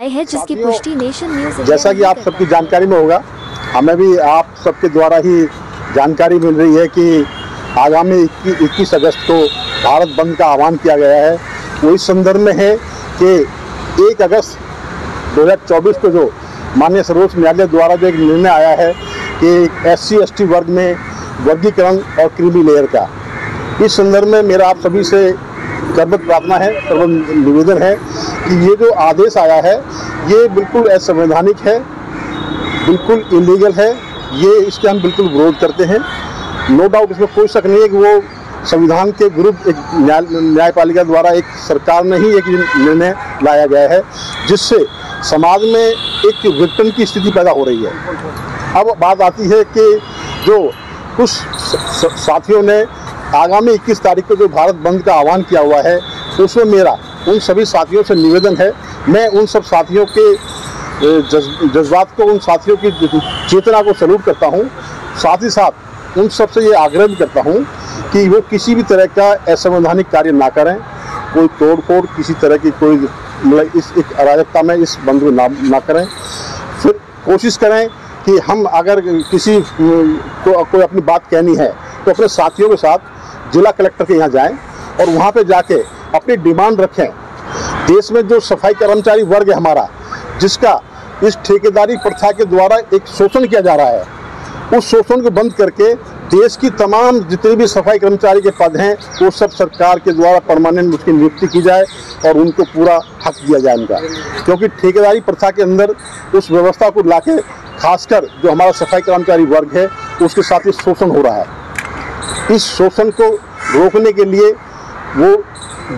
आई है, जिसकी पुष्टि नेशन न्यूज़ जैसा कि आप सबकी जानकारी में होगा, हमें भी आप सबके द्वारा ही जानकारी मिल रही है कि आगामी 21 अगस्त को भारत बंद का आह्वान किया गया है। वो इस संदर्भ में है कि 1 अगस्त 2024 को जो माननीय सर्वोच्च न्यायालय द्वारा जो एक निर्णय आया है कि SC/ST वर्ग में वर्गीकरण और क्रीमी लेयर का, इस संदर्भ में मेरा आप सभी से करबद्ध प्रार्थना है, करबद्ध निवेदन है कि ये जो आदेश आया है ये बिल्कुल असंवैधानिक है, बिल्कुल इलीगल है। ये इसके हम बिल्कुल विरोध करते हैं। नो डाउट, इसमें कोई शक नहीं है कि वो संविधान के विरुद्ध एक न्यायपालिका द्वारा एक सरकार ने ही एक निर्णय लाया गया है, जिससे समाज में एक विघटन की स्थिति पैदा हो रही है। अब बात आती है कि जो कुछ साथियों ने आगामी 21 तारीख को जो भारत बंद का आह्वान किया हुआ है, उसमें मेरा उन सभी साथियों से निवेदन है, मैं उन सब साथियों के जज्बात को, उन साथियों की चेतना को सैल्यूट करता हूं। साथ ही साथ उन सब से ये आग्रह भी करता हूं कि वो किसी भी तरह का असंवैधानिक कार्य ना करें, कोई तोड़ फोड़, किसी तरह की कोई मतलब इस एक अराजकता में इस बंद को ना करें। फिर कोशिश करें कि हम अगर किसी को कोई अपनी बात कहनी है तो अपने साथियों के साथ जिला कलेक्टर के यहाँ जाएं और वहाँ पे जाके अपनी डिमांड रखें। देश में जो सफाई कर्मचारी वर्ग है हमारा, जिसका इस ठेकेदारी प्रथा के द्वारा एक शोषण किया जा रहा है, उस शोषण को बंद करके देश की तमाम जितने भी सफाई कर्मचारी के पद हैं वो सब सरकार के द्वारा परमानेंट उसकी नियुक्ति की जाए और उनको पूरा हक दिया जाए उनका। क्योंकि ठेकेदारी प्रथा के अंदर उस व्यवस्था को लाके खासकर जो हमारा सफाई कर्मचारी वर्ग है उसके साथ ही शोषण हो रहा है। इस शोषण को रोकने के लिए वो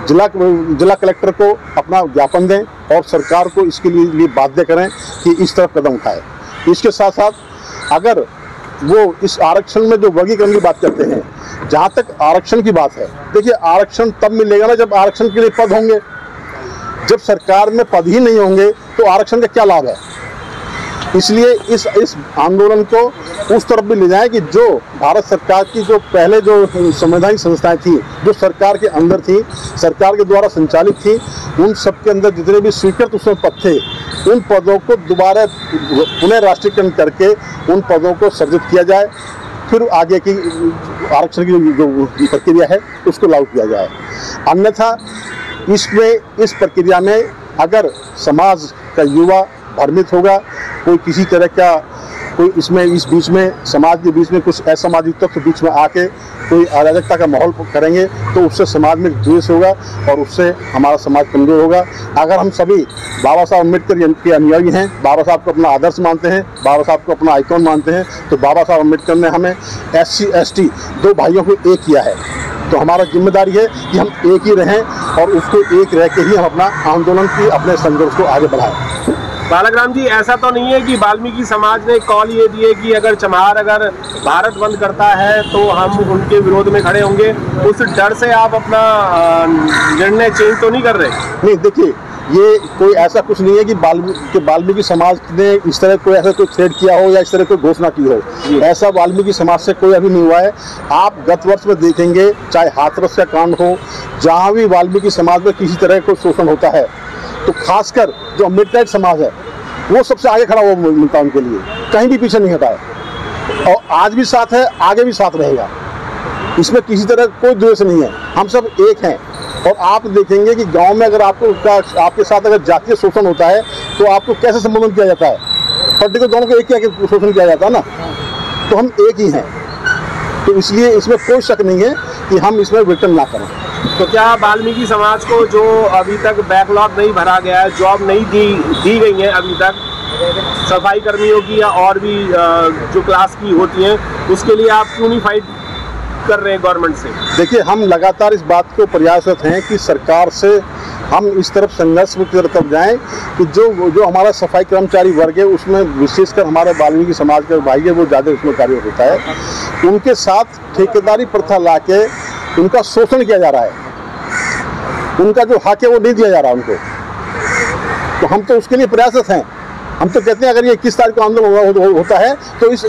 जिला कलेक्टर को अपना ज्ञापन दें और सरकार को इसके लिए बाध्य करें कि इस तरफ कदम उठाए। इसके साथ साथ अगर वो इस आरक्षण में जो वर्गीकरण की बात करते हैं, जहाँ तक आरक्षण की बात है, देखिए आरक्षण तब मिलेगा ना जब आरक्षण के लिए पद होंगे। जब सरकार में पद ही नहीं होंगे तो आरक्षण का क्या लाभ है। इसलिए इस आंदोलन को उस तरफ भी ले जाएं कि जो भारत सरकार की जो पहले जो संवैधानिक संस्थाएं थी, जो सरकार के अंदर थी, सरकार के द्वारा संचालित थी, उन सब के अंदर जितने भी स्वीकृत उसमें पद थे, उन पदों को दोबारा पुनः राष्ट्रीयकरण करके उन पदों को सर्जित किया जाए। फिर आगे की आरक्षण की जो प्रक्रिया है उसको लागू किया जाए। अन्यथा इस प्रक्रिया में अगर समाज का युवा भ्रमित होगा, कोई किसी तरह का कोई इस बीच में समाज के बीच में कुछ असामाजिक तत्व बीच में आके कोई अराजकता का माहौल करेंगे तो उससे समाज में द्वेष होगा और उससे हमारा समाज कमजोर होगा। अगर हम सभी बाबा साहब अम्बेडकर के अनुयायी हैं, बाबा साहब को अपना आदर्श मानते हैं, बाबा साहब को अपना आइकॉन मानते हैं, तो बाबा साहब अम्बेडकर ने हमें SC/ST दो भाइयों को एक किया है। तो हमारा जिम्मेदारी है कि हम एक ही रहें और उसको एक रह के ही हम अपना आंदोलन की, अपने संघर्ष को आगे बढ़ाएं। बालक जी, ऐसा तो नहीं है कि वाल्मीकि समाज ने कॉल ये दिए कि अगर चमार अगर भारत बंद करता है तो हम उनके विरोध में खड़े होंगे, उस डर से आप अपना निर्णय चेंज तो नहीं कर रहे? नहीं, देखिए ये कोई ऐसा कुछ नहीं है कि वाल्मीकि समाज ने इस तरह कोई ऐसा कोई थ्रेड किया हो या इस तरह कोई घोषणा की हो। ऐसा वाल्मीकि समाज से कोई अभी नहीं हुआ है। आप गत वर्ष में देखेंगे, चाहे हाथरस का कांड हो, जहाँ भी वाल्मीकि समाज में किसी तरह का शोषण होता है तो खासकर जो अम्बेडकर समाज है वो सबसे आगे खड़ा हुआ मिलता है उनके लिए, कहीं भी पीछे नहीं हटा है और आज भी साथ है, आगे भी साथ रहेगा। इसमें किसी तरह कोई द्वेष नहीं है, हम सब एक हैं। और आप देखेंगे कि गांव में अगर आपके साथ अगर जातीय शोषण होता है तो आपको कैसे संबोधन किया जाता है, पर्टिकुलर दोनों को एक किया शोषण किया जाता है ना, तो हम एक ही हैं। तो इसलिए इसमें कोई शक नहीं है कि हम इसमें विघटन ना करें। तो क्या वाल्मीकि समाज को जो अभी तक बैकलॉग नहीं भरा गया है, जॉब नहीं दी गई है अभी तक सफाई कर्मियों की या और भी जो क्लास की होती हैं, उसके लिए आप क्यों नहीं फाइट कर रहे हैं गवर्नमेंट से? देखिए, हम लगातार इस बात को प्रयासरत हैं कि सरकार से हम इस तरफ संघर्ष की तरफ जाएं कि जो हमारा सफाई कर्मचारी वर्ग है उसमें विशेषकर हमारे वाल्मीकि समाज के भाई है वो ज़्यादा उसमें कार्य होता है। उनके साथ ठेकेदारी प्रथा लाके उनका शोषण किया जा रहा है, उनका जो हक है वो नहीं दिया जा रहा उनको। तो हम तो उसके लिए प्रयासरत हैं। हम तो कहते हैं अगर ये 21 तारीख को आंदोलन होता है तो इस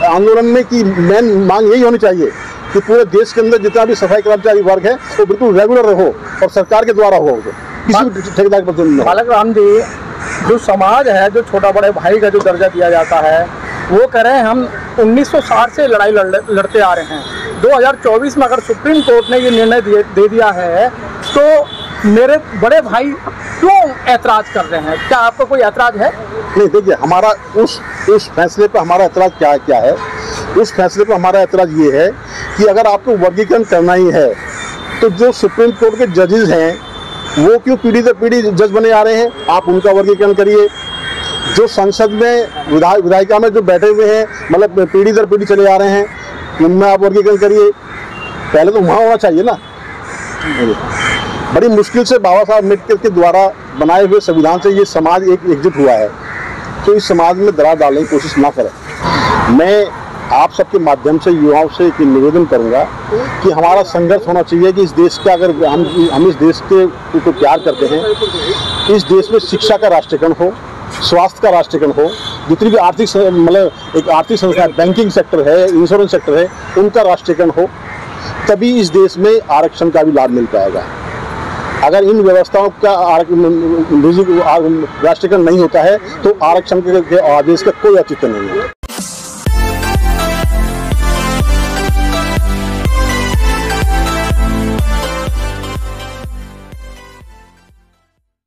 आंदोलन में की मेन मांग यही होनी चाहिए कि पूरे देश के अंदर जितना भी सफाई कर्मचारी वर्ग है वो बिल्कुल रेगुलर हो और सरकार के द्वारा हो, किसी भी ठेकेदार पर। बालक राम जी, जो समाज है, जो छोटा बड़े भाई का जो दर्जा दिया जाता है, वो कह रहे हैं हम 1960 से लड़ाई लड़ते आ रहे हैं। 2024 में अगर सुप्रीम कोर्ट ने ये निर्णय दे दिया है तो मेरे बड़े भाई क्यों ऐतराज़ कर रहे हैं? क्या आपको कोई ऐतराज़ है? नहीं, देखिए, हमारा उस फैसले पर हमारा ऐतराज़ क्या है। उस फैसले पर हमारा ऐतराज़ ये है कि अगर आपको वर्गीकरण करना ही है तो जो सुप्रीम कोर्ट के जजेस हैं वो क्यों पीढ़ी दर पीढ़ी जज बने आ रहे हैं, आप उनका वर्गीकरण करिए। जो संसद में विधायिका में जो बैठे हुए हैं, मतलब पीढ़ी दर पीढ़ी चले आ रहे हैं, उनमें आप वर्गीकरण करिए। पहले तो वहाँ होना चाहिए ना। बड़ी मुश्किल से बाबा साहब अम्बेडकर के द्वारा बनाए हुए संविधान से ये समाज एकजुट हुआ है, तो इस समाज में दरार डालने की कोशिश ना करें। मैं आप सबके माध्यम से युवाओं से एक निवेदन करूंगा कि हमारा संघर्ष होना चाहिए कि इस देश का, अगर हम इस देश को प्यार करते हैं, इस देश में शिक्षा का राष्ट्रीयकरण हो, स्वास्थ्य का राष्ट्रीयकरण हो, जितनी भी आर्थिक, मतलब एक आर्थिक संस्था, बैंकिंग सेक्टर है, इंश्योरेंस सेक्टर है, उनका राष्ट्रीयकरण हो, तभी इस देश में आरक्षण का भी लाभ मिल पाएगा। अगर इन व्यवस्थाओं का राष्ट्रीयकरण नहीं होता है तो आरक्षण के आदेश का कोई औचित्य नहीं है।